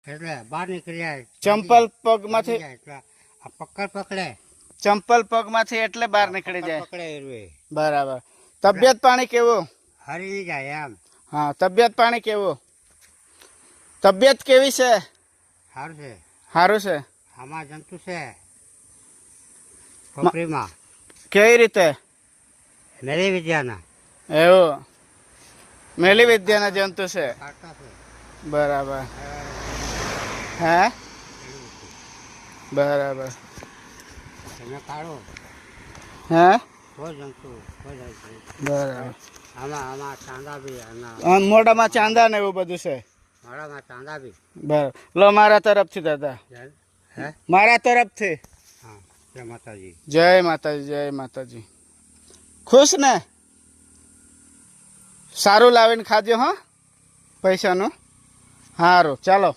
એટલે બહાર નીકળી જાય. ચંપલ પગમાંથી એટલે આ પકડ પકડે. ચંપલ પગમાંથી એટલે બહાર નીકળી જાય. પકડે એરવે. બરાબર. તબિયત પાણી કેવું? હરી જાય એમ. હા, તબિયત પાણી કેવું? તબિયત કેવી છે? સારું છે. સારું છે. આમાં જંતુ છે ખોપરીમાં. કેવી રીતે? મેરી વિદ્યાના એવું મેલી વિદ્યાના જંતુ છે. કાઢતા છે. બરાબર. હે બરાબર. તમે કાઢો હે કોઈ જંતુ કોઈ જાય છે. બરાબર. આમાં ચાંદા બી આના મોઢામાં ચાંદા ને એવું બધું છે. માળામાં ચાંદા બી. બરાબર. લો મારા તરફથી દાદા, હે મારા તરફથી. હા, જય માતાજી. જય માતાજી, જય માતાજી. ખુશ ને? સારું લાવીને ખાજો. હા, પૈસાનું સારું. ચાલો.